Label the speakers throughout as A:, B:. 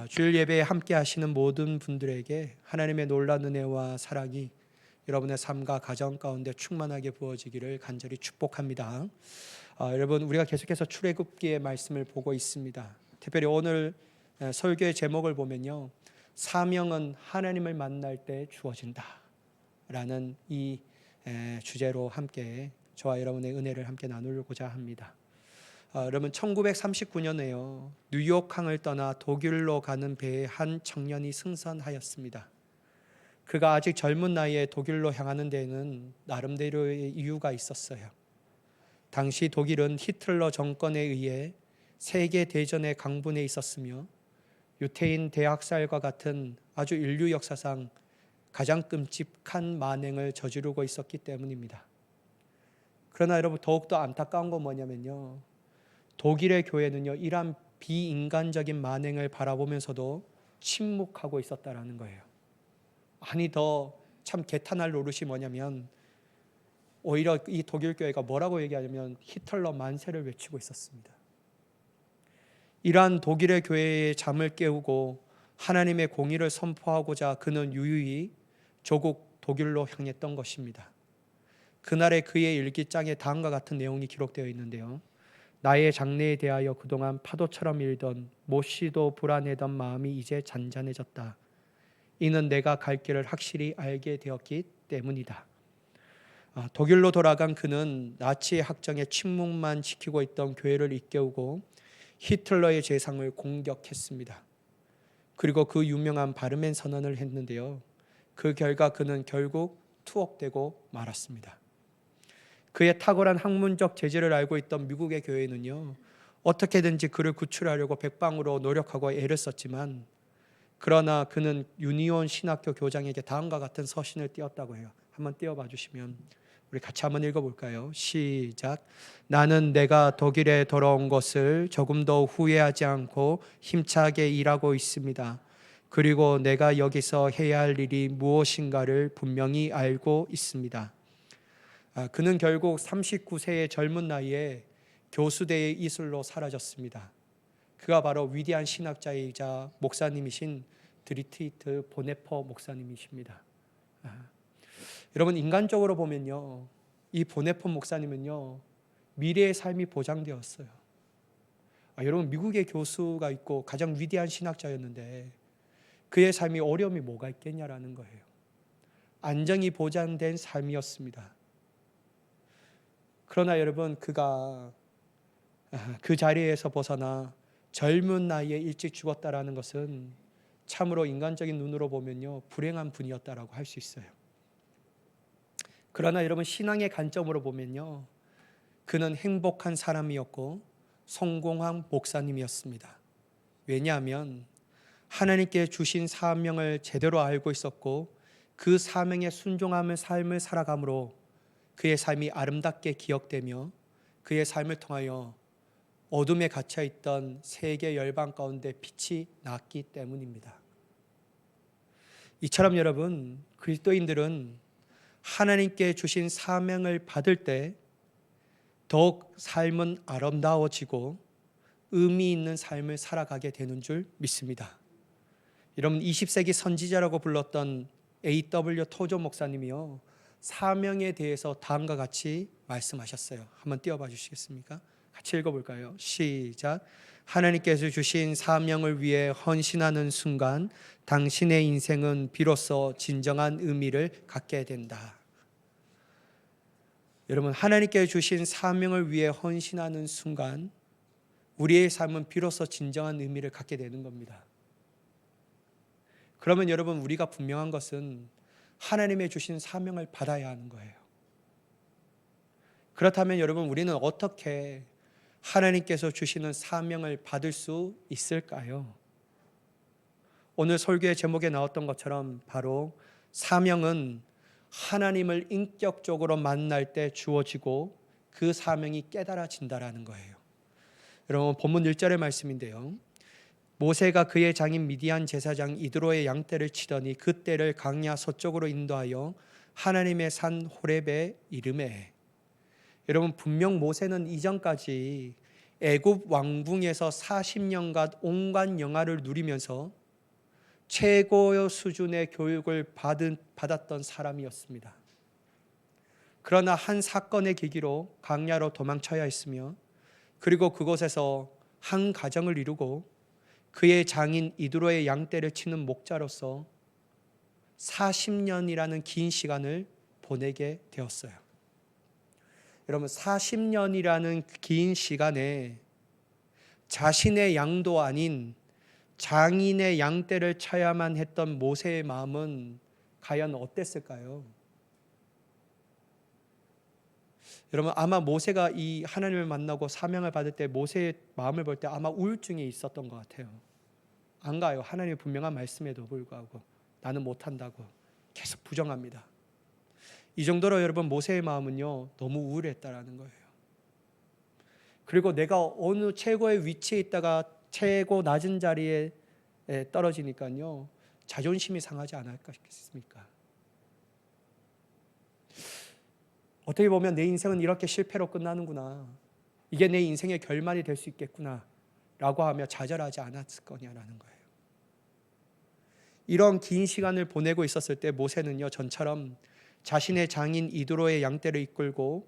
A: 주일 예배에 함께 하시는 모든 분들에게 하나님의 놀라운 은혜와 사랑이 여러분의 삶과 가정 가운데 충만하게 부어지기를 간절히 축복합니다. 여러분, 우리가 계속해서 출애굽기의 말씀을 보고 있습니다. 특별히 오늘 설교의 제목을 보면요, 사명은 하나님을 만날 때 주어진다 라는 이 주제로 함께 저와 여러분의 은혜를 함께 나누고자 합니다. 여러분, 1939년에요, 뉴욕항을 떠나 독일로 가는 배에 한 청년이 승선하였습니다. 그가 아직 젊은 나이에 독일로 향하는 데에는 나름대로의 이유가 있었어요. 당시 독일은 히틀러 정권에 의해 세계 대전의 강분에 있었으며 유태인 대학살과 같은 아주 인류 역사상 가장 끔찍한 만행을 저지르고 있었기 때문입니다. 그러나 여러분, 더욱더 안타까운 건 뭐냐면요, 독일의 교회는요, 이러한 비인간적인 만행을 바라보면서도 침묵하고 있었다라는 거예요. 아니, 더 참 개탄할 노릇이 뭐냐면 오히려 이 독일 교회가 뭐라고 얘기하냐면 히틀러 만세를 외치고 있었습니다. 이러한 독일의 교회의 잠을 깨우고 하나님의 공의를 선포하고자 그는 유유히 조국 독일로 향했던 것입니다. 그날의 그의 일기장에 다음과 같은 내용이 기록되어 있는데요, 나의 장래에 대하여 그동안 파도처럼 일던 몹시도 불안해던 마음이 이제 잔잔해졌다. 이는 내가 갈 길을 확실히 알게 되었기 때문이다. 독일로 돌아간 그는 나치의 학정에 침묵만 지키고 있던 교회를 일깨우고 히틀러의 재상을 공격했습니다. 그리고 그 유명한 바르멘 선언을 했는데요, 그 결과 그는 결국 투옥되고 말았습니다. 그의 탁월한 학문적 재질을 알고 있던 미국의 교회는요, 어떻게든지 그를 구출하려고 백방으로 노력하고 애를 썼지만, 그러나 그는 유니온 신학교 교장에게 다음과 같은 서신을 띄었다고 해요. 한번 띄워봐 주시면 우리 같이 한번 읽어볼까요? 시작. 나는 내가 독일에 돌아온 것을 조금도 후회하지 않고 힘차게 일하고 있습니다. 그리고 내가 여기서 해야 할 일이 무엇인가를 분명히 알고 있습니다. 그는 결국 39세의 젊은 나이에 교수대의 이슬로 사라졌습니다. 그가 바로 위대한 신학자이자 목사님이신 드리트히트 보네퍼 목사님이십니다. 여러분, 인간적으로 보면요, 이 보네퍼 목사님은요, 미래의 삶이 보장되었어요. 여러분, 미국의 교수가 있고 가장 위대한 신학자였는데 그의 삶이 어려움이 뭐가 있겠냐라는 거예요. 안정이 보장된 삶이었습니다. 그러나 여러분, 그가 그 자리에서 벗어나 젊은 나이에 일찍 죽었다라는 것은 참으로 인간적인 눈으로 보면요, 불행한 분이었다라고 할 수 있어요. 그러나 여러분, 신앙의 관점으로 보면요, 그는 행복한 사람이었고 성공한 목사님이었습니다. 왜냐하면 하나님께 주신 사명을 제대로 알고 있었고 그 사명에 순종하며 삶을 살아감으로 그의 삶이 아름답게 기억되며 그의 삶을 통하여 어둠에 갇혀있던 세계 열방 가운데 빛이 났기 때문입니다. 이처럼 여러분, 그리스도인들은 하나님께 주신 사명을 받을 때 더욱 삶은 아름다워지고 의미 있는 삶을 살아가게 되는 줄 믿습니다. 여러분, 20세기 선지자라고 불렀던 A.W. 토조 목사님이요, 사명에 대해서 다음과 같이 말씀하셨어요. 한번 띄워봐 주시겠습니까? 같이 읽어볼까요? 시작. 하나님께서 주신 사명을 위해 헌신하는 순간 당신의 인생은 비로소 진정한 의미를 갖게 된다. 여러분, 하나님께 주신 사명을 위해 헌신하는 순간 우리의 삶은 비로소 진정한 의미를 갖게 되는 겁니다. 그러면 여러분, 우리가 분명한 것은 하나님의 주신 사명을 받아야 하는 거예요. 그렇다면 여러분, 우리는 어떻게 하나님께서 주시는 사명을 받을 수 있을까요? 오늘 설교의 제목에 나왔던 것처럼 바로 사명은 하나님을 인격적으로 만날 때 주어지고 그 사명이 깨달아진다라는 거예요. 여러분, 본문 1절의 말씀인데요, 모세가 그의 장인 미디안 제사장 이드로의 양떼를 치더니 그 떼를 강야 서쪽으로 인도하여 하나님의 산 호렙에 이르매. 여러분, 분명 모세는 이전까지 애굽 왕궁에서 40년간 온갖 영화를 누리면서 최고의 수준의 교육을 받았던 사람이었습니다. 그러나 한 사건의 계기로 광야로 도망쳐야 했으며, 그리고 그곳에서 한 가정을 이루고 그의 장인 이드로의 양떼를 치는 목자로서 40년이라는 긴 시간을 보내게 되었어요. 여러분, 40년이라는 긴 시간에 자신의 양도 아닌 장인의 양떼를 쳐야만 했던 모세의 마음은 과연 어땠을까요? 여러분, 아마 모세가 이 하나님을 만나고 사명을 받을 때 모세의 마음을 볼 때 아마 우울증이 있었던 것 같아요. 안 가요. 하나님의 분명한 말씀에도 불구하고 나는 못한다고 계속 부정합니다. 이 정도로 여러분, 모세의 마음은요, 너무 우울했다라는 거예요. 그리고 내가 어느 최고의 위치에 있다가 최고 낮은 자리에 떨어지니까요, 자존심이 상하지 않을까 싶습니까? 어떻게 보면 내 인생은 이렇게 실패로 끝나는구나, 이게 내 인생의 결말이 될 수 있겠구나 라고 하며 좌절하지 않았을 거냐라는 거예요. 이런 긴 시간을 보내고 있었을 때 모세는요, 전처럼 자신의 장인 이드로의 양떼를 이끌고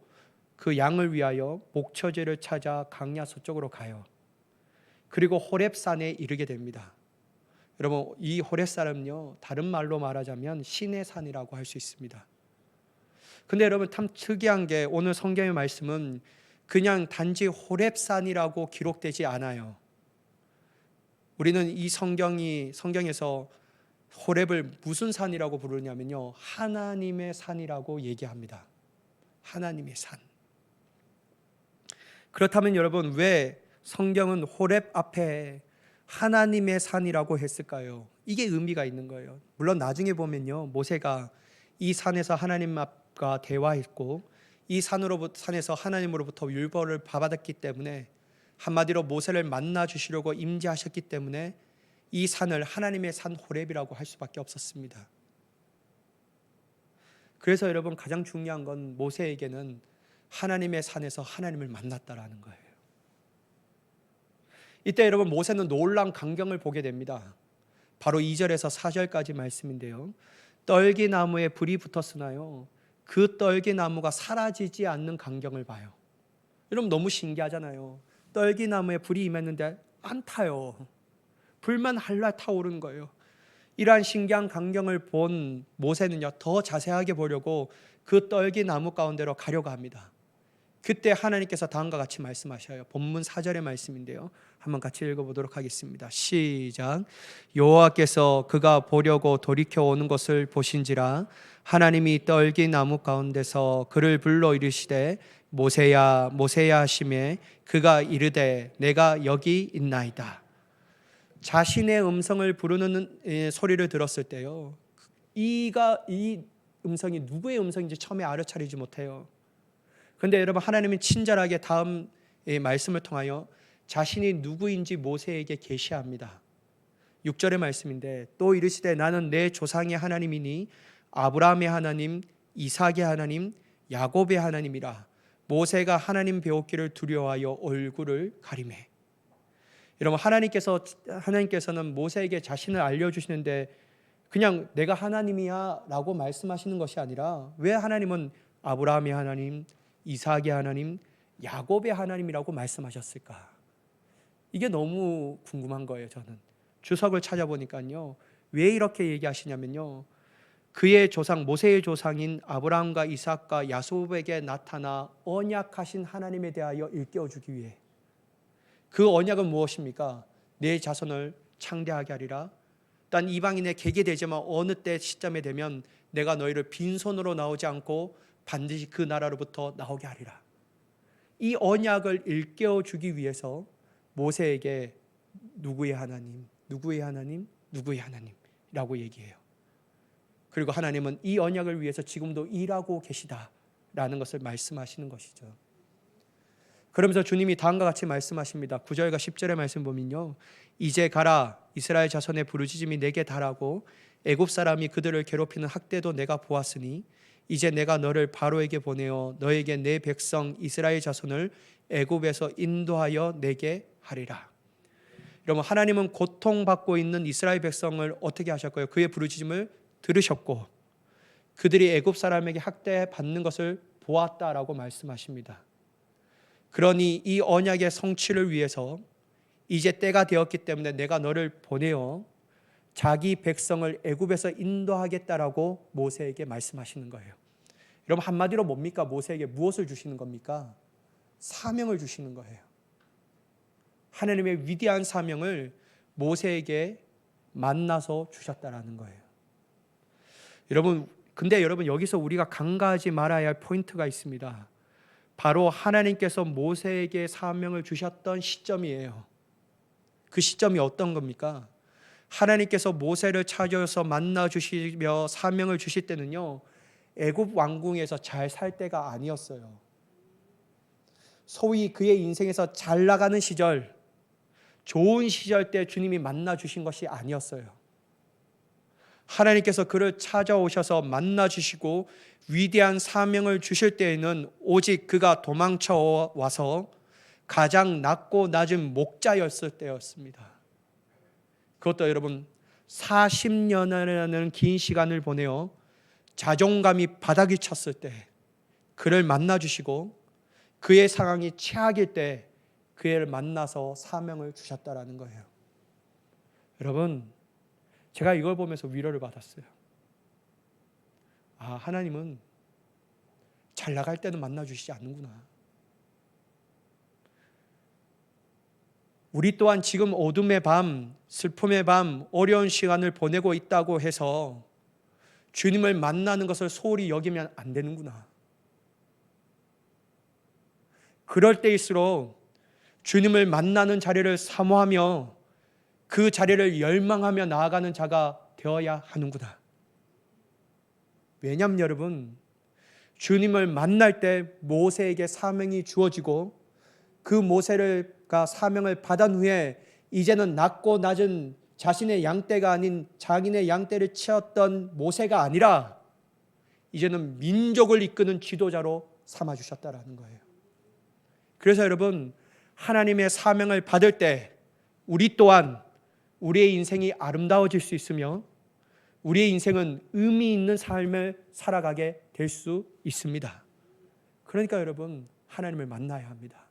A: 그 양을 위하여 목초지를 찾아 광야 서쪽으로 가요. 그리고 호렙산에 이르게 됩니다. 여러분, 이 호렙산은요, 다른 말로 말하자면 신의 산이라고 할 수 있습니다. 근데 여러분, 참 특이한 게 오늘 성경의 말씀은 그냥 단지 호렙산이라고 기록되지 않아요. 우리는 이 성경에서 호렙을 무슨 산이라고 부르냐면요, 하나님의 산이라고 얘기합니다. 하나님의 산. 그렇다면 여러분, 왜 성경은 호렙 앞에 하나님의 산이라고 했을까요? 이게 의미가 있는 거예요. 물론 나중에 보면요, 모세가 이 산에서 하나님과 대화했고 이 산에서 하나님으로부터 율법을 받았기 때문에, 한마디로 모세를 만나 주시려고 임재하셨기 때문에 이 산을 하나님의 산 호렙이라고 할 수밖에 없었습니다. 그래서 여러분, 가장 중요한 건 모세에게는 하나님의 산에서 하나님을 만났다라는 거예요. 이때 여러분, 모세는 놀라운 광경을 보게 됩니다. 바로 2절에서 4절까지 말씀인데요, 떨기나무에 불이 붙었으나요, 그 떨기나무가 사라지지 않는 광경을 봐요. 여러분, 너무 신기하잖아요. 떨기나무에 불이 임했는데 안 타요. 불만 할라 타오르는 거예요. 이러한 신기한 광경을 본 모세는요, 더 자세하게 보려고 그 떨기나무 가운데로 가려고 합니다. 그때 하나님께서 다음과 같이 말씀하셔요. 본문 4절의 말씀인데요, 한번 같이 읽어보도록 하겠습니다. 시작. 여호와께서 그가 보려고 돌이켜 오는 것을 보신지라 하나님이 떨기나무 가운데서 그를 불러 이르시되 모세야 모세야 하시매 그가 이르되 내가 여기 있나이다. 자신의 음성을 부르는 소리를 들었을 때요, 이 음성이 누구의 음성인지 처음에 알아차리지 못해요. 그런데 여러분, 하나님은 친절하게 다음 말씀을 통하여 자신이 누구인지 모세에게 계시합니다. 6절의 말씀인데, 또 이르시되 나는 내 조상의 하나님이니 아브라함의 하나님, 이삭의 하나님, 야곱의 하나님이라. 모세가 하나님 배웠기를 두려워하여 얼굴을 가리매. 여러분, 하나님께서는 모세에게 자신을 알려주시는데 그냥 내가 하나님이야 라고 말씀하시는 것이 아니라, 왜 하나님은 아브라함의 하나님, 이삭의 하나님, 야곱의 하나님이라고 말씀하셨을까? 이게 너무 궁금한 거예요. 저는 주석을 찾아보니까요, 왜 이렇게 얘기하시냐면요, 그의 조상 모세의 조상인 아브라함과 이삭과 야곱에게 나타나 언약하신 하나님에 대하여 일깨워주기 위해. 그 언약은 무엇입니까? 내 자손을 창대하게 하리라. 딴 이방인의 객이 되지만 어느 때 시점에 되면 내가 너희를 빈손으로 나오지 않고 반드시 그 나라로부터 나오게 하리라. 이 언약을 일깨워주기 위해서 모세에게 누구의 하나님, 누구의 하나님, 누구의 하나님이라고 얘기해요. 그리고 하나님은 이 언약을 위해서 지금도 일하고 계시다라는 것을 말씀하시는 것이죠. 그러면서 주님이 다음과 같이 말씀하십니다. 9절과 10절의 말씀 보면요, 이제 가라, 이스라엘 자손의 부르짖음이 내게 달하고 애굽 사람이 그들을 괴롭히는 학대도 내가 보았으니 이제 내가 너를 바로에게 보내어 너에게 내 백성 이스라엘 자손을 애굽에서 인도하여 내게 하리라. 여러분, 하나님은 고통받고 있는 이스라엘 백성을 어떻게 하셨고요? 그의 부르짖음을 들으셨고 그들이 애굽 사람에게 학대받는 것을 보았다라고 말씀하십니다. 그러니 이 언약의 성취를 위해서 이제 때가 되었기 때문에 내가 너를 보내어 자기 백성을 애굽에서 인도하겠다라고 모세에게 말씀하시는 거예요. 여러분, 한마디로 뭡니까? 모세에게 무엇을 주시는 겁니까? 사명을 주시는 거예요. 하나님의 위대한 사명을 모세에게 만나서 주셨다라는 거예요. 근데 여러분, 여기서 우리가 간과하지 말아야 할 포인트가 있습니다. 바로 하나님께서 모세에게 사명을 주셨던 시점이에요. 그 시점이 어떤 겁니까? 하나님께서 모세를 찾아서 만나 주시며 사명을 주실 때는요, 애굽 왕궁에서 잘 살 때가 아니었어요. 소위 그의 인생에서 잘 나가는 시절, 좋은 시절 때 주님이 만나 주신 것이 아니었어요. 하나님께서 그를 찾아오셔서 만나 주시고 위대한 사명을 주실 때에는 오직 그가 도망쳐 와서 가장 낮고 낮은 목자였을 때였습니다. 그것도 여러분 40년이라는 긴 시간을 보내어 자존감이 바닥이 쳤을 때 그를 만나 주시고 그의 상황이 최악일 때 그를 만나서 사명을 주셨다라는 거예요. 여러분, 제가 이걸 보면서 위로를 받았어요. 아, 하나님은 잘 나갈 때는 만나 주시지 않는구나. 우리 또한 지금 어둠의 밤, 슬픔의 밤, 어려운 시간을 보내고 있다고 해서 주님을 만나는 것을 소홀히 여기면 안 되는구나. 그럴 때일수록 주님을 만나는 자리를 사모하며 그 자리를 열망하며 나아가는 자가 되어야 하는구나. 왜냐하면 여러분, 주님을 만날 때 모세에게 사명이 주어지고 그 모세가 사명을 받은 후에 이제는 낮고 낮은 자신의 양떼가 아닌 자기네 양떼를 치었던 모세가 아니라 이제는 민족을 이끄는 지도자로 삼아주셨다라는 거예요. 그래서 여러분, 하나님의 사명을 받을 때 우리 또한 우리의 인생이 아름다워질 수 있으며 우리의 인생은 의미 있는 삶을 살아가게 될 수 있습니다. 그러니까 여러분, 하나님을 만나야 합니다.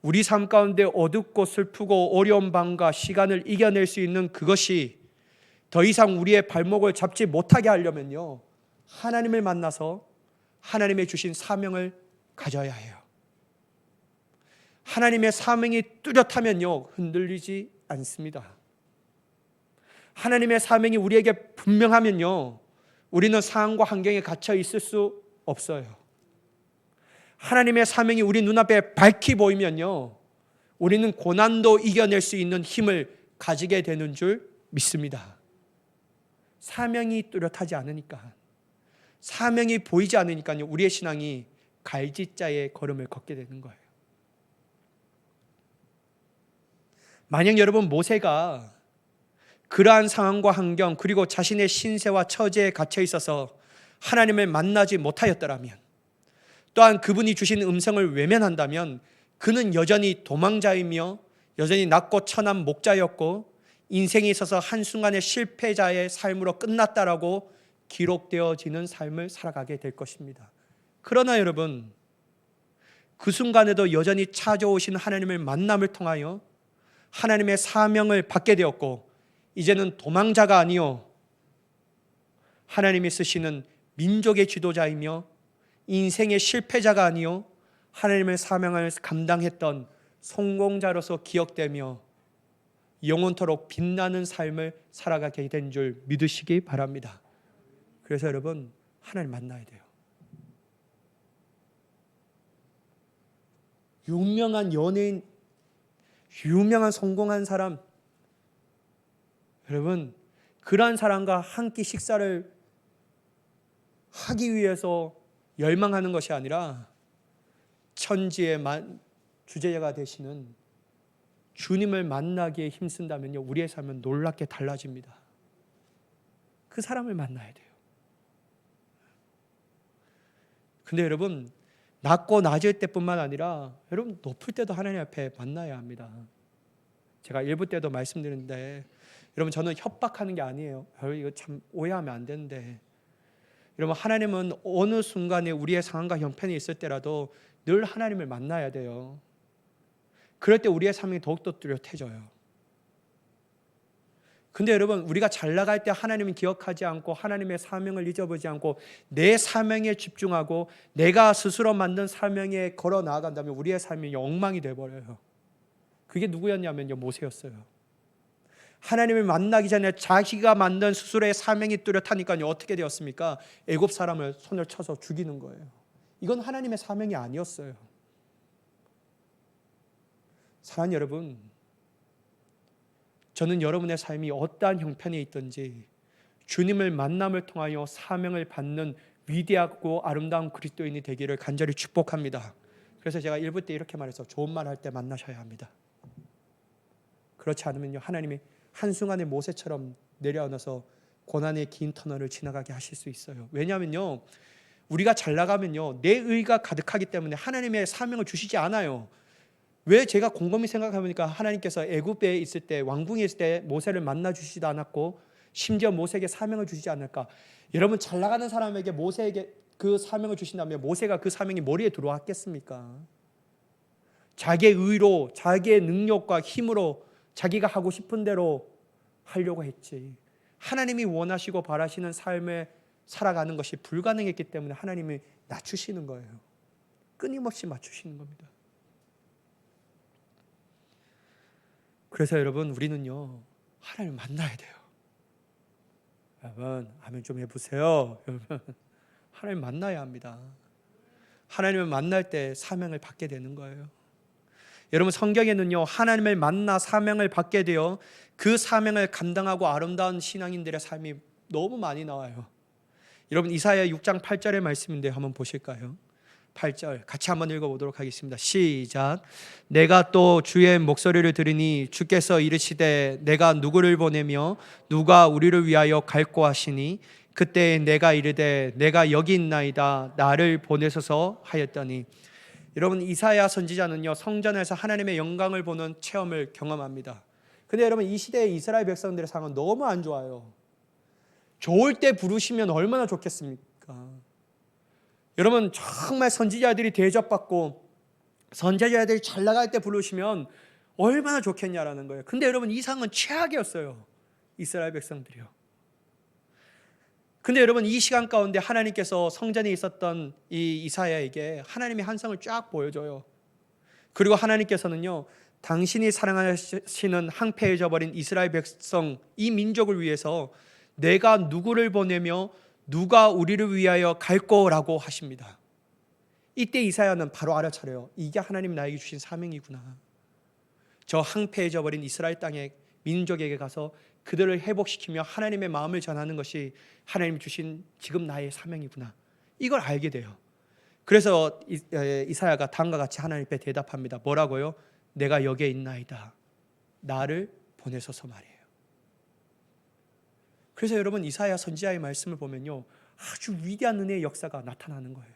A: 우리 삶 가운데 어둡고 슬프고 어려운 밤과 시간을 이겨낼 수 있는 그것이 더 이상 우리의 발목을 잡지 못하게 하려면요, 하나님을 만나서 하나님의 주신 사명을 가져야 해요. 하나님의 사명이 뚜렷하면요, 흔들리지 않습니다. 하나님의 사명이 우리에게 분명하면요, 우리는 상황과 환경에 갇혀 있을 수 없어요. 하나님의 사명이 우리 눈앞에 밝히 보이면요, 우리는 고난도 이겨낼 수 있는 힘을 가지게 되는 줄 믿습니다. 사명이 뚜렷하지 않으니까, 사명이 보이지 않으니까요, 우리의 신앙이 갈짓자의 걸음을 걷게 되는 거예요. 만약 여러분 모세가 그러한 상황과 환경 그리고 자신의 신세와 처지에 갇혀 있어서 하나님을 만나지 못하였더라면, 또한 그분이 주신 음성을 외면한다면 그는 여전히 도망자이며 여전히 낮고 천한 목자였고 인생에 있어서 한순간의 실패자의 삶으로 끝났다라고 기록되어지는 삶을 살아가게 될 것입니다. 그러나 여러분, 그 순간에도 여전히 찾아오신 하나님을 만남을 통하여 하나님의 사명을 받게 되었고 이제는 도망자가 아니요 하나님이 쓰시는 민족의 지도자이며 인생의 실패자가 아니요 하나님의 사명을 감당했던 성공자로서 기억되며 영원토록 빛나는 삶을 살아가게 된 줄 믿으시기 바랍니다. 그래서 여러분, 하나님 만나야 돼요. 유명한 연예인, 유명한 성공한 사람, 여러분, 그러한 사람과 한 끼 식사를 하기 위해서 열망하는 것이 아니라 천지의 주제가 되시는 주님을 만나기에 힘쓴다면요, 우리의 삶은 놀랍게 달라집니다. 그 사람을 만나야 돼요. 근데 여러분, 낮고 낮을 때뿐만 아니라 여러분 높을 때도 하나님 앞에 만나야 합니다. 제가 일부 때도 말씀드렸는데, 여러분 저는 협박하는 게 아니에요. 여러분 이거 참 오해하면 안 되는데, 여러분 하나님은 어느 순간에 우리의 상황과 형편이 있을 때라도 늘 하나님을 만나야 돼요. 그럴 때 우리의 삶이 더욱더 뚜렷해져요. 근데 여러분, 우리가 잘 나갈 때 하나님은 기억하지 않고 하나님의 사명을 잊어보지 않고 내 사명에 집중하고 내가 스스로 만든 사명에 걸어 나아간다면 우리의 삶이 엉망이 돼버려요. 그게 누구였냐면요, 모세였어요. 하나님을 만나기 전에 자기가 만든 스스로의 사명이 뚜렷하니까요, 어떻게 되었습니까? 애굽 사람을 손을 쳐서 죽이는 거예요. 이건 하나님의 사명이 아니었어요. 사랑하는 여러분, 저는 여러분의 삶이 어떠한 형편에 있든지 주님을 만남을 통하여 사명을 받는 위대하고 아름다운 그리스도인이 되기를 간절히 축복합니다. 그래서 제가 1부 때 이렇게 말해서 좋은 말 할 때 만나셔야 합니다. 그렇지 않으면요, 하나님이 한순간에 모세처럼 내려앉아서 고난의 긴 터널을 지나가게 하실 수 있어요. 왜냐하면요, 우리가 잘 나가면요, 내 의가 가득하기 때문에 하나님의 사명을 주시지 않아요. 왜 제가 곰곰이 생각해보니까 하나님께서 애굽에 있을 때, 왕궁에 있을 때 모세를 만나 주시지도 않았고 심지어 모세에게 사명을 주시지 않을까? 여러분, 잘 나가는 사람에게 모세에게 그 사명을 주신다면 모세가 그 사명이 머리에 들어왔겠습니까? 자기의 의로, 자기의 능력과 힘으로 자기가 하고 싶은 대로 하려고 했지. 하나님이 원하시고 바라시는 삶을 살아가는 것이 불가능했기 때문에 하나님이 낮추시는 거예요. 끊임없이 맞추시는 겁니다. 그래서 여러분, 우리는요, 하나님을 만나야 돼요. 여러분, 아멘 좀 해보세요. 여러분, 하나님을 만나야 합니다. 하나님을 만날 때 사명을 받게 되는 거예요. 여러분, 성경에는요, 하나님을 만나 사명을 받게 되어 그 사명을 감당하고 아름다운 신앙인들의 삶이 너무 많이 나와요. 여러분, 이사야 6장 8절의 말씀인데 한번 보실까요? 8절 같이 한번 읽어보도록 하겠습니다. 시작. 내가 또 주의 목소리를 들으니 주께서 이르시되 내가 누구를 보내며 누가 우리를 위하여 갈고 하시니 그때 내가 이르되 내가 여기 있나이다 나를 보내소서 하였더니. 여러분, 이사야 선지자는요, 성전에서 하나님의 영광을 보는 체험을 경험합니다. 근데 여러분, 이 시대의 이스라엘 백성들의 상황은 너무 안 좋아요. 좋을 때 부르시면 얼마나 좋겠습니까? 여러분, 정말 선지자들이 대접받고 선지자들이 잘 나갈 때 부르시면 얼마나 좋겠냐라는 거예요. 근데 여러분, 이 상은 최악이었어요. 이스라엘 백성들이요. 근데 여러분, 이 시간 가운데 하나님께서 성전에 있었던 이 이사야에게 하나님의 환상을 쫙 보여줘요. 그리고 하나님께서는요, 당신이 사랑하시는 항폐해져 버린 이스라엘 백성, 이 민족을 위해서 내가 누구를 보내며 누가 우리를 위하여 갈 거라고 하십니다. 이때 이사야는 바로 알아차려요. 이게 하나님 나에게 주신 사명이구나. 저 항폐해져 버린 이스라엘 땅의 민족에게 가서 그들을 회복시키며 하나님의 마음을 전하는 것이 하나님 주신 지금 나의 사명이구나. 이걸 알게 돼요. 그래서 이사야가 다음과 같이 하나님 앞에 대답합니다. 뭐라고요? 내가 여기에 있나이다. 나를 보내소서 말이에요. 그래서 여러분, 이사야 선지자의 말씀을 보면요, 아주 위대한 은혜의 역사가 나타나는 거예요.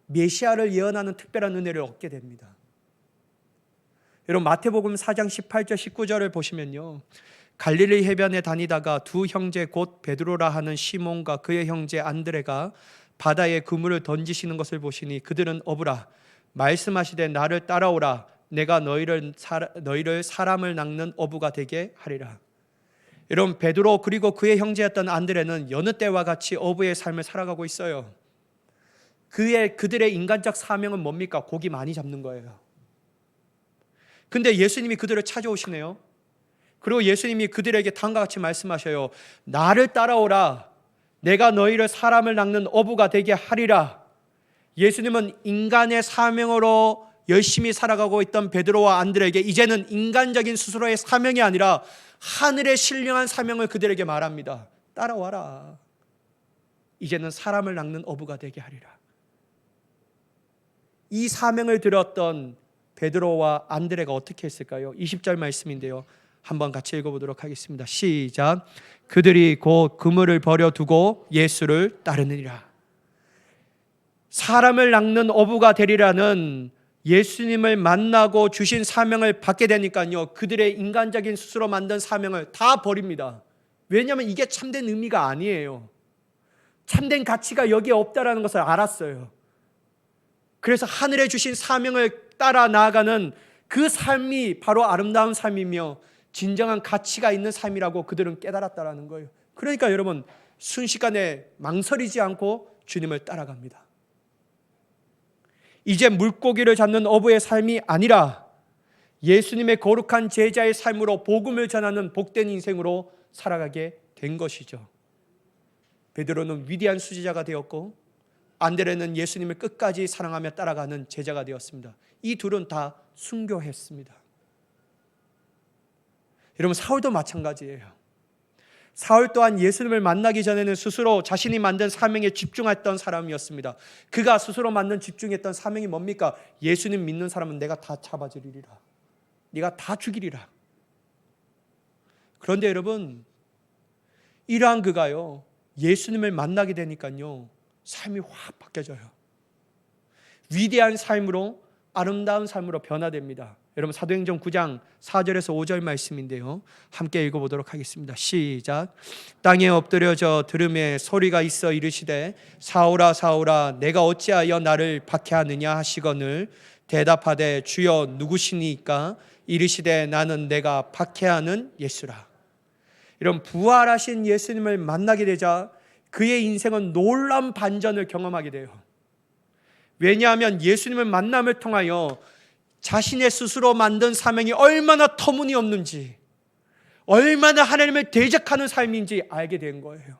A: 메시아를 예언하는 특별한 은혜를 얻게 됩니다. 여러분, 마태복음 4장 18절 19절을 보시면요, 갈릴리 해변에 다니다가 두 형제 곧 베드로라 하는 시몬과 그의 형제 안드레가 바다에 그물을 던지시는 것을 보시니 그들은 어부라. 말씀하시되 나를 따라오라. 내가 너희를 사람을 낚는 어부가 되게 하리라. 여러분, 베드로 그리고 그의 형제였던 안드레는 여느 때와 같이 어부의 삶을 살아가고 있어요. 그들의 인간적 사명은 뭡니까? 고기 많이 잡는 거예요. 근데 예수님이 그들을 찾아오시네요. 그리고 예수님이 그들에게 다음과 같이 말씀하셔요. 나를 따라오라. 내가 너희를 사람을 낚는 어부가 되게 하리라. 예수님은 인간의 사명으로 열심히 살아가고 있던 베드로와 안드레에게 이제는 인간적인 스스로의 사명이 아니라 하늘의 신령한 사명을 그들에게 말합니다. 따라와라. 이제는 사람을 낚는 어부가 되게 하리라. 이 사명을 들었던 베드로와 안드레가 어떻게 했을까요? 20절 말씀인데요, 한번 같이 읽어보도록 하겠습니다. 시작. 그들이 곧 그물을 버려두고 예수를 따르느니라. 사람을 낚는 어부가 되리라는 예수님을 만나고 주신 사명을 받게 되니까요, 그들의 인간적인 스스로 만든 사명을 다 버립니다. 왜냐하면 이게 참된 의미가 아니에요. 참된 가치가 여기에 없다라는 것을 알았어요. 그래서 하늘에 주신 사명을 따라 나아가는 그 삶이 바로 아름다운 삶이며 진정한 가치가 있는 삶이라고 그들은 깨달았다라는 거예요. 그러니까 여러분, 순식간에 망설이지 않고 주님을 따라갑니다. 이제 물고기를 잡는 어부의 삶이 아니라 예수님의 거룩한 제자의 삶으로 복음을 전하는 복된 인생으로 살아가게 된 것이죠. 베드로는 위대한 수제자가 되었고 안드레는 예수님을 끝까지 사랑하며 따라가는 제자가 되었습니다. 이 둘은 다 순교했습니다. 여러분, 사울도 마찬가지예요. 사울 또한 예수님을 만나기 전에는 스스로 자신이 만든 사명에 집중했던 사람이었습니다. 그가 스스로 만든 집중했던 사명이 뭡니까? 예수님 믿는 사람은 내가 다 잡아주리라. 네가 다 죽이리라. 그런데 여러분, 이러한 그가요, 예수님을 만나게 되니까요, 삶이 확 바뀌어져요. 위대한 삶으로, 아름다운 삶으로 변화됩니다. 여러분, 사도행전 9장 4절에서 5절 말씀인데요, 함께 읽어보도록 하겠습니다. 시작. 땅에 엎드려져 들음에 소리가 있어 이르시되 사울아 사울아 내가 어찌하여 나를 박해하느냐 하시거늘 대답하되 주여 누구시니까? 이르시되 나는 내가 박해하는 예수라. 이런 부활하신 예수님을 만나게 되자 그의 인생은 놀라운 반전을 경험하게 돼요. 왜냐하면 예수님을 만남을 통하여 자신의 스스로 만든 사명이 얼마나 터무니없는지, 얼마나 하나님을 대적하는 삶인지 알게 된 거예요.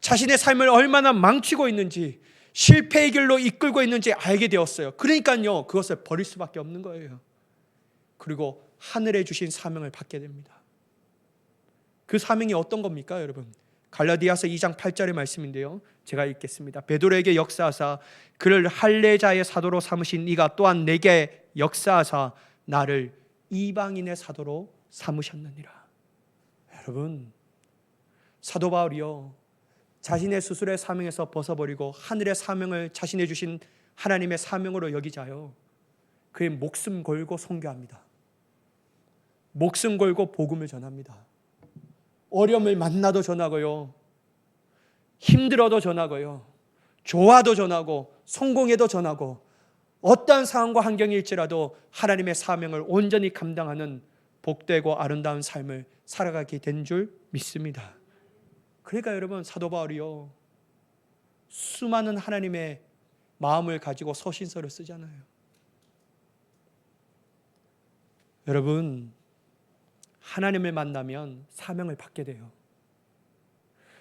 A: 자신의 삶을 얼마나 망치고 있는지, 실패의 길로 이끌고 있는지 알게 되었어요. 그러니까요, 그것을 버릴 수밖에 없는 거예요. 그리고 하늘에 주신 사명을 받게 됩니다. 그 사명이 어떤 겁니까, 여러분? 갈라디아서 2장 8절의 말씀인데요, 제가 읽겠습니다. 베드로에게 역사하사 그를 할례자의 사도로 삼으신 이가 또한 내게 역사하사 나를 이방인의 사도로 삼으셨느니라. 여러분, 사도 바울이요, 자신의 스스로의 사명에서 벗어버리고 하늘의 사명을 자신의 주신 하나님의 사명으로 여기자요, 그의 목숨 걸고 선교합니다. 목숨 걸고 복음을 전합니다. 어려움을 만나도 전하고요, 힘들어도 전하고요, 좋아도 전하고 성공해도 전하고 어떠한 상황과 환경일지라도 하나님의 사명을 온전히 감당하는 복되고 아름다운 삶을 살아가게 된 줄 믿습니다. 그러니까 여러분, 사도 바울이요, 수많은 하나님의 마음을 가지고 서신서를 쓰잖아요. 여러분, 하나님을 만나면 사명을 받게 돼요.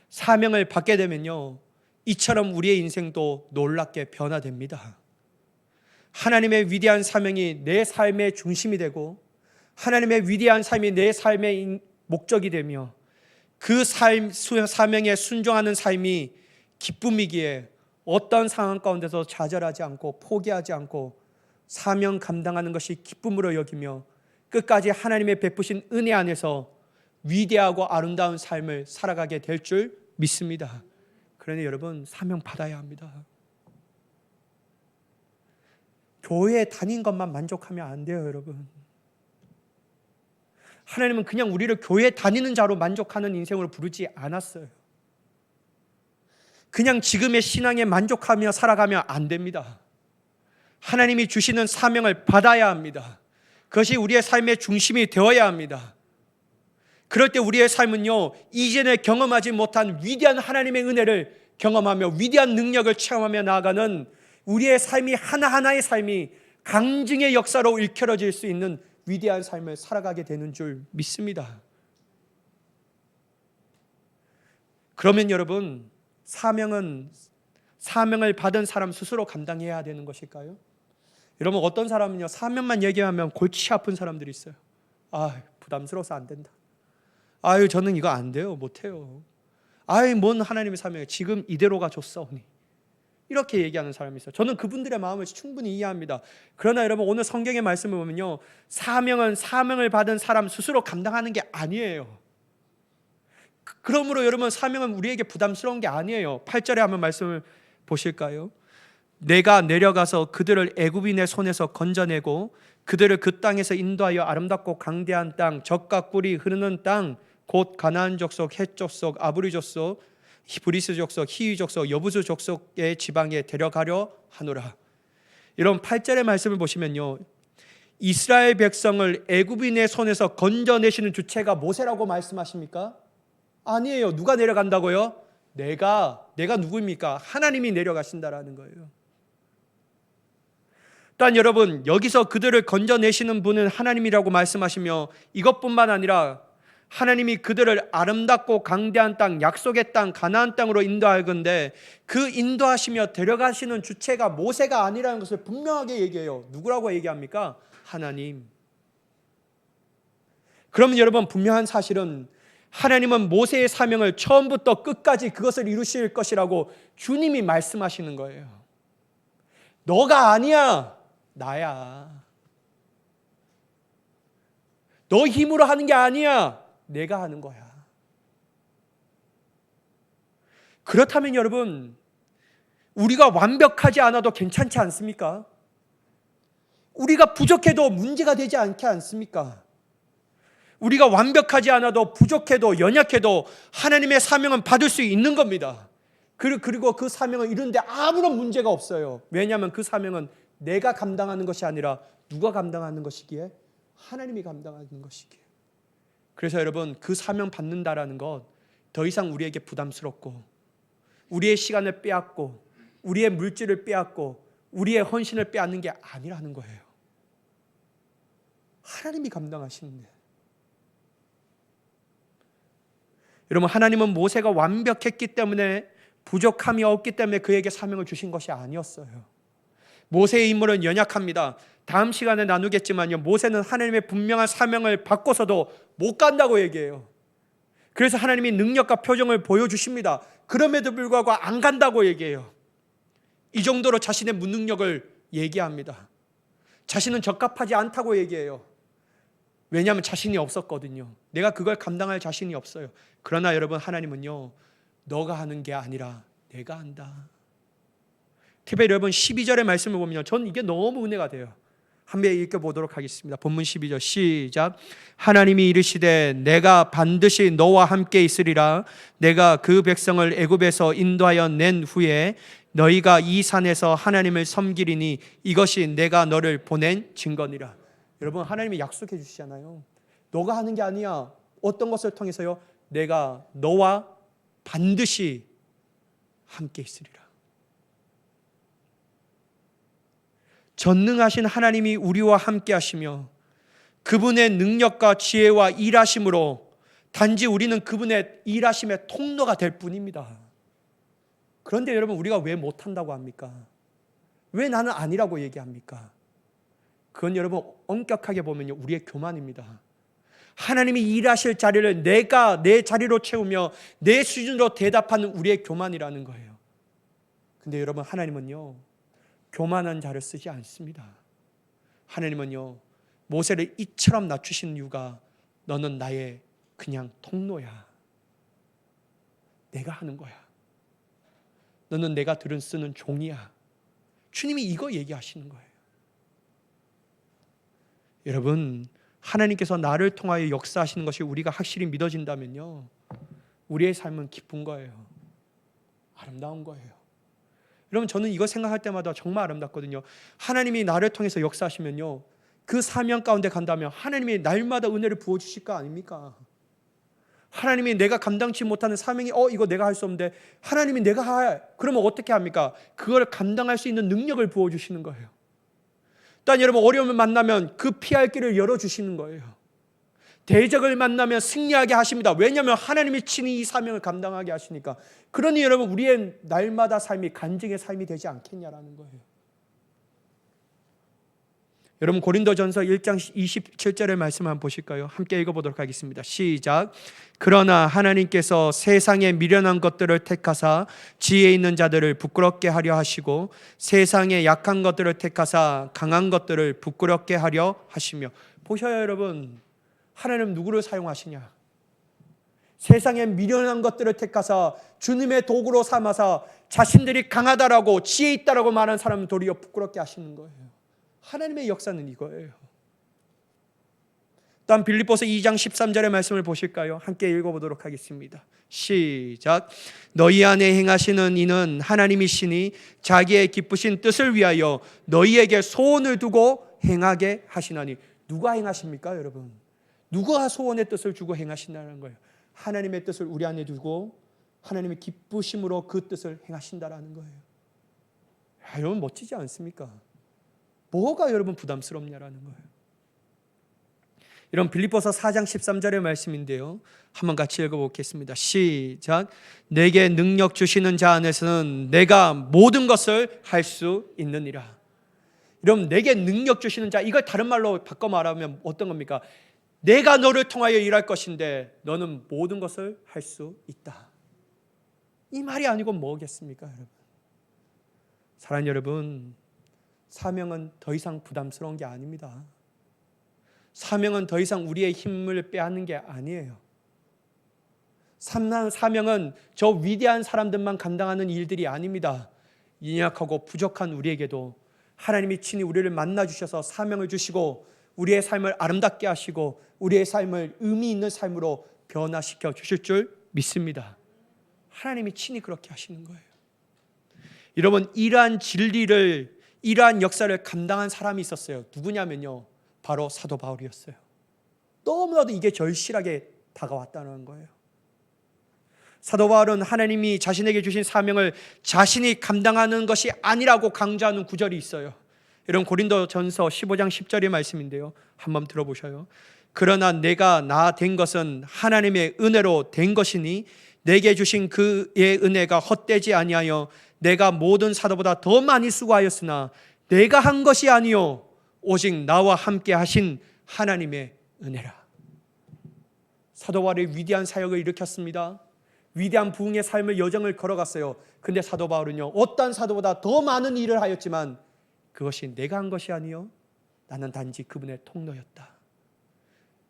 A: 사명을 받게 되면요, 이처럼 우리의 인생도 놀랍게 변화됩니다. 하나님의 위대한 사명이 내 삶의 중심이 되고 하나님의 위대한 삶이 내 삶의 목적이 되며 그 사명에 순종하는 삶이 기쁨이기에 어떤 상황 가운데서 좌절하지 않고 포기하지 않고 사명 감당하는 것이 기쁨으로 여기며 끝까지 하나님의 베푸신 은혜 안에서 위대하고 아름다운 삶을 살아가게 될 줄 믿습니다. 그러니 여러분, 사명 받아야 합니다. 교회에 다닌 것만 만족하면 안 돼요, 여러분. 하나님은 그냥 우리를 교회에 다니는 자로 만족하는 인생으로 부르지 않았어요. 그냥 지금의 신앙에 만족하며 살아가면 안 됩니다. 하나님이 주시는 사명을 받아야 합니다. 그것이 우리의 삶의 중심이 되어야 합니다. 그럴 때 우리의 삶은요, 이전에 경험하지 못한 위대한 하나님의 은혜를 경험하며 위대한 능력을 체험하며 나아가는 우리의 삶이 하나하나의 삶이 강증의 역사로 일컬어질 수 있는 위대한 삶을 살아가게 되는 줄 믿습니다. 그러면 여러분, 사명을 받은 사람 스스로 감당해야 되는 것일까요? 여러분, 어떤 사람은요, 사명만 얘기하면 골치 아픈 사람들이 있어요. 부담스러워서 안 된다. 저는 이거 안 돼요, 못해요. 뭔 하나님의 사명이에요. 지금 이대로가 좋사오니. 이렇게 얘기하는 사람이 있어요. 저는 그분들의 마음을 충분히 이해합니다. 그러나 여러분, 오늘 성경의 말씀을 보면요, 사명은 사명을 받은 사람 스스로 감당하는 게 아니에요. 그러므로 여러분, 사명은 우리에게 부담스러운 게 아니에요. 8절에 한번 말씀을 보실까요? 내가 내려가서 그들을 애굽인의 손에서 건져내고 그들을 그 땅에서 인도하여 아름답고 강대한 땅, 젖과 꿀이 흐르는 땅, 곧 가나안 족속, 헷 족속, 아브리 족속, 브리스 족속, 히위 족속, 여부수 족속의 지방에 데려가려 하노라. 이런 8절의 말씀을 보시면요, 이스라엘 백성을 애굽인의 손에서 건져내시는 주체가 모세라고 말씀하십니까? 아니에요. 누가 내려간다고요? 내가 누구입니까? 하나님이 내려가신다라는 거예요. 또한 여러분, 여기서 그들을 건져내시는 분은 하나님이라고 말씀하시며 이것뿐만 아니라 하나님이 그들을 아름답고 강대한 땅, 약속의 땅, 가나안 땅으로 인도할 건데 그 인도하시며 데려가시는 주체가 모세가 아니라는 것을 분명하게 얘기해요. 누구라고 얘기합니까? 하나님. 그러면 여러분, 분명한 사실은 하나님은 모세의 사명을 처음부터 끝까지 그것을 이루실 것이라고 주님이 말씀하시는 거예요. 너가 아니야, 나야. 너 힘으로 하는 게 아니야, 내가 하는 거야. 그렇다면 여러분, 우리가 완벽하지 않아도 괜찮지 않습니까? 우리가 부족해도 문제가 되지 않지 않습니까? 우리가 완벽하지 않아도 부족해도 연약해도 하나님의 사명은 받을 수 있는 겁니다. 그리고 그 사명을 이루는데 아무런 문제가 없어요. 왜냐하면 그 사명은 내가 감당하는 것이 아니라 누가 감당하는 것이기에? 하나님이 감당하는 것이기에. 그래서 여러분, 그 사명 받는다라는 것 더 이상 우리에게 부담스럽고 우리의 시간을 빼앗고 우리의 물질을 빼앗고 우리의 헌신을 빼앗는 게 아니라는 거예요. 하나님이 감당하시는데. 여러분, 하나님은 모세가 완벽했기 때문에, 부족함이 없기 때문에 그에게 사명을 주신 것이 아니었어요. 모세의 인물은 연약합니다. 다음 시간에 나누겠지만요, 모세는 하나님의 분명한 사명을 받고서도 못 간다고 얘기해요. 그래서 하나님이 능력과 표정을 보여주십니다. 그럼에도 불구하고 안 간다고 얘기해요. 이 정도로 자신의 무능력을 얘기합니다. 자신은 적합하지 않다고 얘기해요. 왜냐하면 자신이 없었거든요. 내가 그걸 감당할 자신이 없어요. 그러나 여러분, 하나님은요, 너가 하는 게 아니라 내가 한다. 특별히 여러분 12절의 말씀을 보면 전 이게 너무 은혜가 돼요. 한번 읽어보도록 하겠습니다. 본문 12절 시작. 하나님이 이르시되 내가 반드시 너와 함께 있으리라. 내가 그 백성을 애굽에서 인도하여 낸 후에 너희가 이 산에서 하나님을 섬기리니 이것이 내가 너를 보낸 증거니라. 여러분, 하나님이 약속해 주시잖아요. 너가 하는 게 아니야. 어떤 것을 통해서요? 내가 너와 반드시 함께 있으리라. 전능하신 하나님이 우리와 함께 하시며 그분의 능력과 지혜와 일하심으로 단지 우리는 그분의 일하심의 통로가 될 뿐입니다. 그런데 여러분, 우리가 왜 못한다고 합니까? 왜 나는 아니라고 얘기합니까? 그건 여러분, 엄격하게 보면요, 우리의 교만입니다. 하나님이 일하실 자리를 내가 내 자리로 채우며 내 수준으로 대답하는 우리의 교만이라는 거예요. 근데 여러분, 하나님은요, 교만한 자를 쓰지 않습니다. 하나님은요, 모세를 이처럼 낮추신 이유가 너는 나의 그냥 통로야. 내가 하는 거야. 너는 내가 들은 쓰는 종이야. 주님이 이거 얘기하시는 거예요. 여러분, 하나님께서 나를 통하여 역사하시는 것이 우리가 확실히 믿어진다면요, 우리의 삶은 기쁜 거예요. 아름다운 거예요. 여러분, 저는 이거 생각할 때마다 정말 아름답거든요. 하나님이 나를 통해서 역사하시면요, 그 사명 가운데 간다면 하나님이 날마다 은혜를 부어주실 거 아닙니까? 하나님이 내가 감당치 못하는 사명이 이거 내가 할 수 없는데 하나님이 내가 해. 그러면 어떻게 합니까? 그걸 감당할 수 있는 능력을 부어주시는 거예요. 또한 여러분, 어려움을 만나면 그 피할 길을 열어주시는 거예요. 대적을 만나면 승리하게 하십니다. 왜냐하면 하나님이 친히 이 사명을 감당하게 하시니까. 그러니 여러분, 우리의 날마다 삶이 간증의 삶이 되지 않겠냐라는 거예요. 여러분, 고린도전서 1장 27절의 말씀 한번 보실까요? 함께 읽어보도록 하겠습니다. 시작. 그러나 하나님께서 세상에 미련한 것들을 택하사 지혜 있는 자들을 부끄럽게 하려 하시고 세상에 약한 것들을 택하사 강한 것들을 부끄럽게 하려 하시며. 보셔요 여러분, 하나님 누구를 사용하시냐? 세상의 미련한 것들을 택하사 주님의 도구로 삼아서 자신들이 강하다라고 지혜 있다라고 말하는 사람은 도리어 부끄럽게 하시는 거예요. 하나님의 역사는 이거예요. 다음 빌립보서 2장 13절의 말씀을 보실까요? 함께 읽어보도록 하겠습니다. 시작. 너희 안에 행하시는 이는 하나님이시니 자기의 기쁘신 뜻을 위하여 너희에게 소원을 두고 행하게 하시나니. 누가 행하십니까, 여러분? 누가 소원의 뜻을 주고 행하신다는 거예요? 하나님의 뜻을 우리 안에 두고 하나님의 기쁘심으로 그 뜻을 행하신다라는 거예요. 여러분 멋지지 않습니까? 뭐가 여러분 부담스럽냐라는 거예요. 이런 빌립보서 4장 13절의 말씀인데요, 한번 같이 읽어보겠습니다. 시작. 내게 능력 주시는 자 안에서는 내가 모든 것을 할 수 있느니라. 여러분, 내게 능력 주시는 자, 이걸 다른 말로 바꿔 말하면 어떤 겁니까? 내가 너를 통하여 일할 것인데 너는 모든 것을 할 수 있다. 이 말이 아니고 뭐겠습니까, 여러분? 사랑하는 여러분, 사명은 더 이상 부담스러운 게 아닙니다. 사명은 더 이상 우리의 힘을 빼앗는 게 아니에요. 사명은 저 위대한 사람들만 감당하는 일들이 아닙니다. 연약하고 부족한 우리에게도 하나님이 친히 우리를 만나 주셔서 사명을 주시고 우리의 삶을 아름답게 하시고 우리의 삶을 의미 있는 삶으로 변화시켜 주실 줄 믿습니다. 하나님이 친히 그렇게 하시는 거예요. 여러분, 이러한 진리를, 이러한 역사를 감당한 사람이 있었어요. 누구냐면요, 바로 사도 바울이었어요. 너무나도 이게 절실하게 다가왔다는 거예요. 사도 바울은 하나님이 자신에게 주신 사명을 자신이 감당하는 것이 아니라고 강조하는 구절이 있어요. 이런 고린도전서 15장 10절의 말씀인데요, 한번 들어보셔요. 그러나 내가 나 된 것은 하나님의 은혜로 된 것이니 내게 주신 그의 은혜가 헛되지 아니하여 내가 모든 사도보다 더 많이 수고하였으나 내가 한 것이 아니요 오직 나와 함께 하신 하나님의 은혜라. 사도 바울이 위대한 사역을 일으켰습니다. 위대한 부흥의 삶을 여정을 걸어갔어요. 근데 사도 바울은요, 어떤 사도보다 더 많은 일을 하였지만 그것이 내가 한 것이 아니요 나는 단지 그분의 통로였다.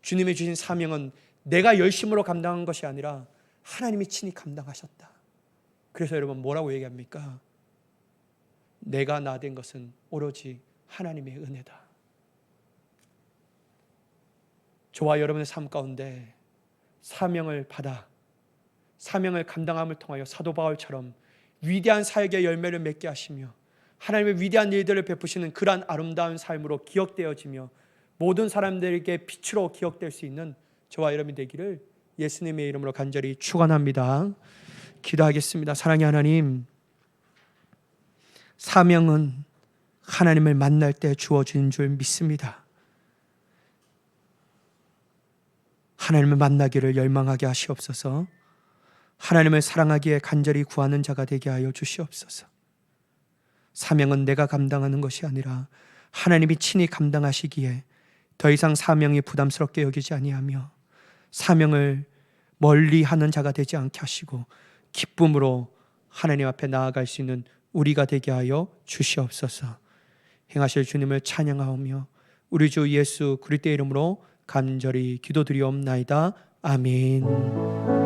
A: 주님이 주신 사명은 내가 열심으로 감당한 것이 아니라 하나님이 친히 감당하셨다. 그래서 여러분 뭐라고 얘기합니까? 내가 나 된 것은 오로지 하나님의 은혜다. 저와 여러분의 삶 가운데 사명을 받아 사명을 감당함을 통하여 사도 바울처럼 위대한 사역의 열매를 맺게 하시며 하나님의 위대한 일들을 베푸시는 그러한 아름다운 삶으로 기억되어지며 모든 사람들에게 빛으로 기억될 수 있는 저와 여러분이 되기를 예수님의 이름으로 간절히 축원합니다. 기도하겠습니다. 사랑의 하나님, 사명은 하나님을 만날 때 주어진 줄 믿습니다. 하나님을 만나기를 열망하게 하시옵소서. 하나님을 사랑하기에 간절히 구하는 자가 되게 하여 주시옵소서. 사명은 내가 감당하는 것이 아니라 하나님이 친히 감당하시기에 더 이상 사명이 부담스럽게 여기지 아니하며 사명을 멀리하는 자가 되지 않게 하시고 기쁨으로 하나님 앞에 나아갈 수 있는 우리가 되게 하여 주시옵소서. 행하실 주님을 찬양하오며 우리 주 예수 그리스도의 이름으로 간절히 기도드리옵나이다. 아멘.